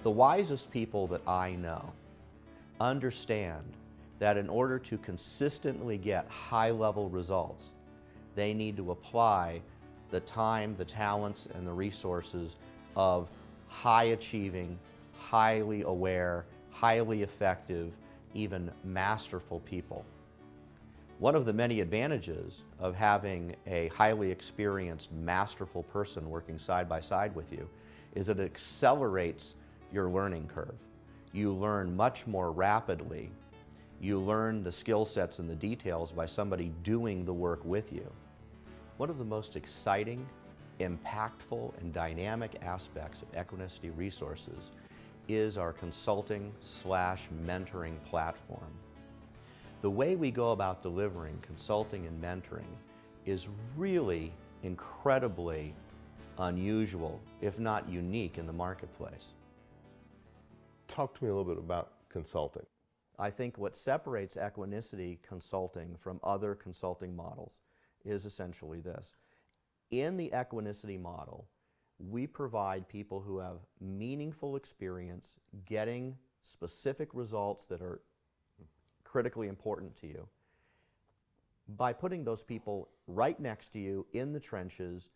The wisest people that I know understand that in order to consistently get high-level results, they need to apply the time, the talents, and the resources of high-achieving, highly aware, highly effective, even masterful people. One of the many advantages of having a highly experienced, masterful person working side by side with you is that it accelerates your learning curve. You learn much more rapidly. You learn the skill sets and the details by somebody doing the work with you. One of the most exciting, impactful, and dynamic aspects of Equanicity Resources is our consulting/mentoring platform. The way we go about delivering consulting and mentoring is really incredibly unusual, if not unique, in the marketplace. Talk to me a little bit about consulting. I think what separates Equanicity consulting from other consulting models is essentially this. In the Equanicity model, we provide people who have meaningful experience getting specific results that are critically important to you by putting those people right next to you in the trenches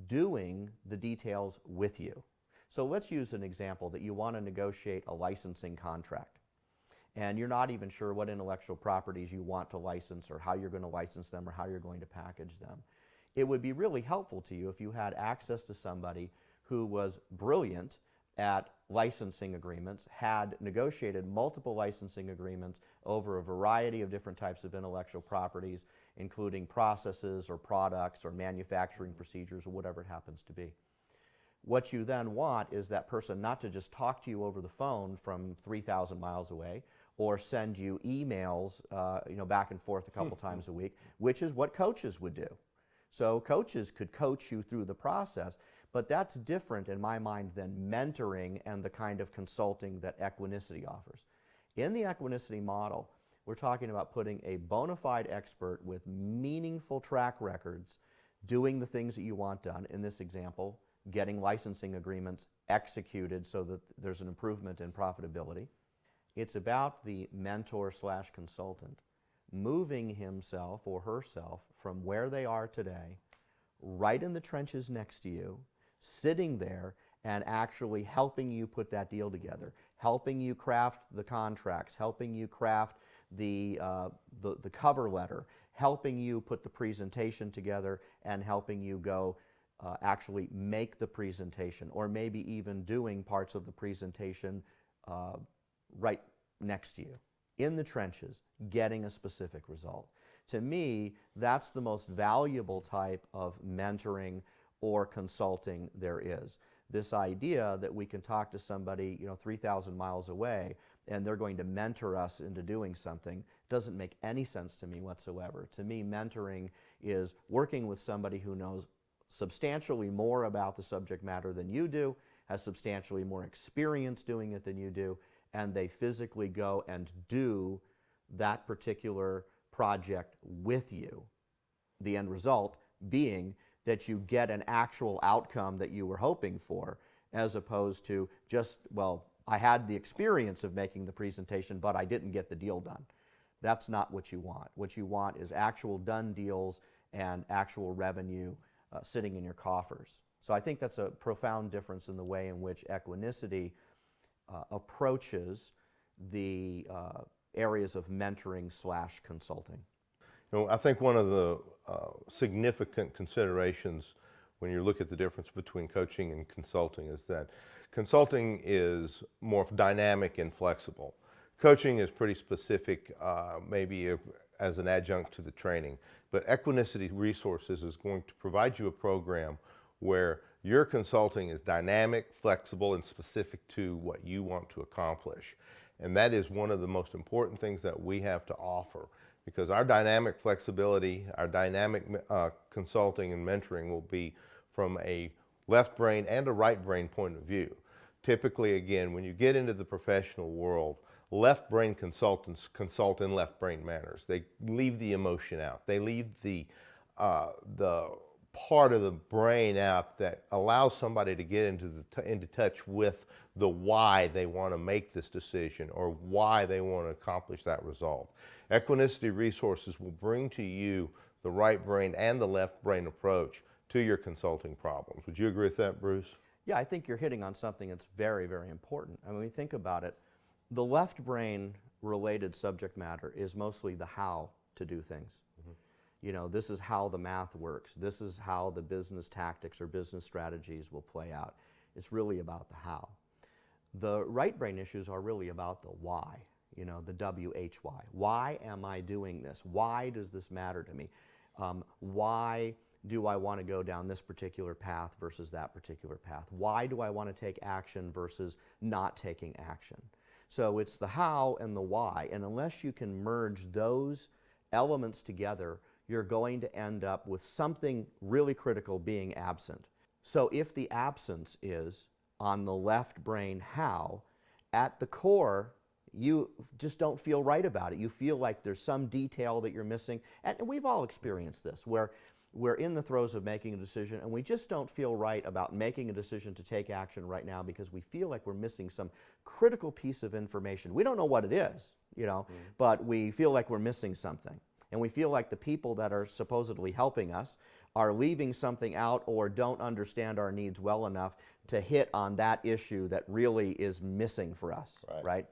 doing the details with you. So let's use an example that you want to negotiate a licensing contract and you're not even sure what intellectual properties you want to license or how you're going to license them or how you're going to package them. It would be really helpful to you if you had access to somebody who was brilliant at licensing agreements, had negotiated multiple licensing agreements over a variety of different types of intellectual properties, including processes or products or manufacturing procedures or whatever it happens to be. What you then want is that person not to just talk to you over the phone from 3,000 miles away or send you emails back and forth a couple times a week, which is what coaches would do. So coaches could coach you through the process, but that's different in my mind than mentoring and the kind of consulting that Equanicity offers. In the Equanicity model, we're talking about putting a bona fide expert with meaningful track records doing the things that you want done. In this example, getting licensing agreements executed so that there's an improvement in profitability. It's about the mentor/consultant moving himself or herself from where they are today, right in the trenches next to you, sitting there and actually helping you put that deal together, helping you craft the contracts, helping you craft the cover letter, helping you put the presentation together, and helping you go actually make the presentation, or maybe even doing parts of the presentation right next to you, in the trenches, getting a specific result. To me, that's the most valuable type of mentoring or consulting there is. This idea that we can talk to somebody 3,000 miles away and they're going to mentor us into doing something doesn't make any sense to me whatsoever. To me, mentoring is working with somebody who knows substantially more about the subject matter than you do, has substantially more experience doing it than you do, and they physically go and do that particular project with you. The end result being that you get an actual outcome that you were hoping for, as opposed to just, well, I had the experience of making the presentation, but I didn't get the deal done. That's not what you want. What you want is actual done deals and actual revenue sitting in your coffers. So I think that's a profound difference in the way in which Equanicity approaches the areas of mentoring/consulting. I think one of the significant considerations when you look at the difference between coaching and consulting is that consulting is more dynamic and flexible. Coaching is pretty specific, maybe as an adjunct to the training. But Equanicity Resources is going to provide you a program where your consulting is dynamic, flexible, and specific to what you want to accomplish. And that is one of the most important things that we have to offer, because our dynamic flexibility, our dynamic consulting and mentoring will be from a left brain and a right brain point of view. Typically, again, when you get into the professional world, left brain consultants consult in left brain manners. They leave the emotion out. They leave the part of the brain out that allows somebody to get into touch with the why they want to make this decision or why they want to accomplish that result. Equanicity Resources will bring to you the right brain and the left brain approach to your consulting problems. Would you agree with that, Bruce? Yeah, I think you're hitting on something that's very, very important. I mean, when you think about it, the left brain related subject matter is mostly the how to do things. You know, this is how the math works. This is how the business tactics or business strategies will play out. It's really about the how. The right brain issues are really about the why, you know, the WHY. Why am I doing this? Why does this matter to me? Why do I want to go down this particular path versus that particular path? Why do I want to take action versus not taking action? So it's the how and the why, and unless you can merge those elements together, you're going to end up with something really critical being absent. So if the absence is on the left brain how, at the core, you just don't feel right about it. You feel like there's some detail that you're missing. And we've all experienced this, where we're in the throes of making a decision and we just don't feel right about making a decision to take action right now because we feel like we're missing some critical piece of information. We don't know what it is, you know, but we feel like we're missing something. And we feel like the people that are supposedly helping us are leaving something out or don't understand our needs well enough to hit on that issue that really is missing for us, right?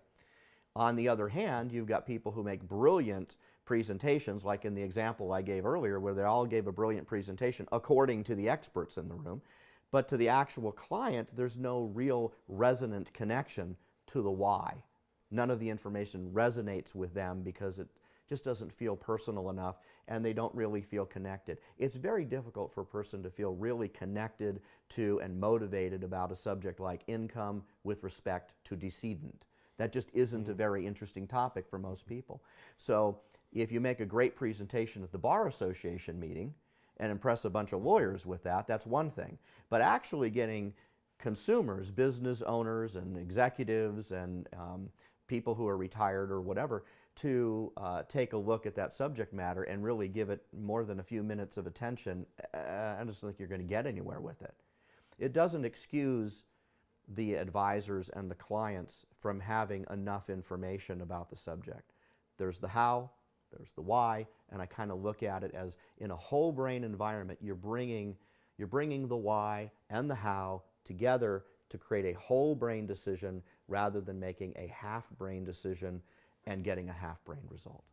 On the other hand, you've got people who make brilliant presentations, like in the example I gave earlier, where they all gave a brilliant presentation according to the experts in the room, but to the actual client, there's no real resonant connection to the why. None of the information resonates with them because it just doesn't feel personal enough and they don't really feel connected. It's very difficult for a person to feel really connected to and motivated about a subject like income with respect to decedent. That just isn't a very interesting topic for most people. So if you make a great presentation at the Bar Association meeting and impress a bunch of lawyers with that, that's one thing. But actually getting consumers, business owners and executives and people who are retired or whatever, to take a look at that subject matter and really give it more than a few minutes of attention, I don't think you're going to get anywhere with it. It doesn't excuse the advisors and the clients from having enough information about the subject. There's the how, there's the why, and I kind of look at it as in a whole brain environment, you're bringing the why and the how together to create a whole brain decision rather than making a half brain decision and getting a half brain result.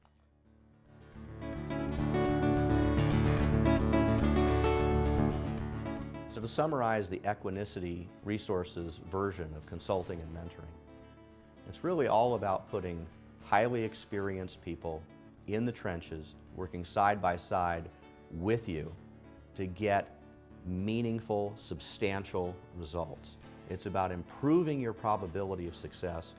So to summarize the Equanicity Resources version of consulting and mentoring, it's really all about putting highly experienced people in the trenches, working side by side with you to get meaningful, substantial results. It's about improving your probability of success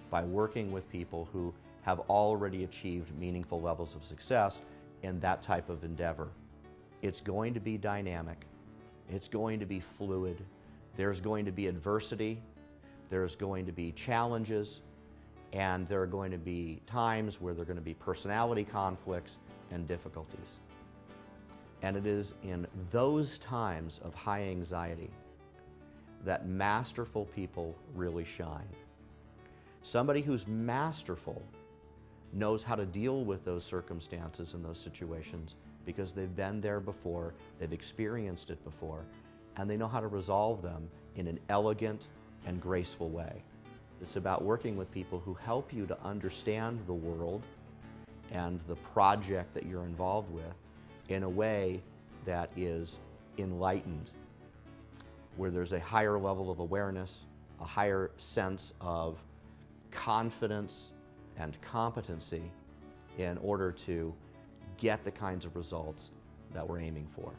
by working with people who have already achieved meaningful levels of success in that type of endeavor. It's going to be dynamic. It's going to be fluid. There's going to be adversity. There's going to be challenges. And there are going to be times where there are going to be personality conflicts and difficulties. And it is in those times of high anxiety that masterful people really shine. Somebody who's masterful knows how to deal with those circumstances and those situations because they've been there before, they've experienced it before, and they know how to resolve them in an elegant and graceful way. It's about working with people who help you to understand the world and the project that you're involved with in a way that is enlightened, where there's a higher level of awareness, a higher sense of confidence and competency in order to get the kinds of results that we're aiming for.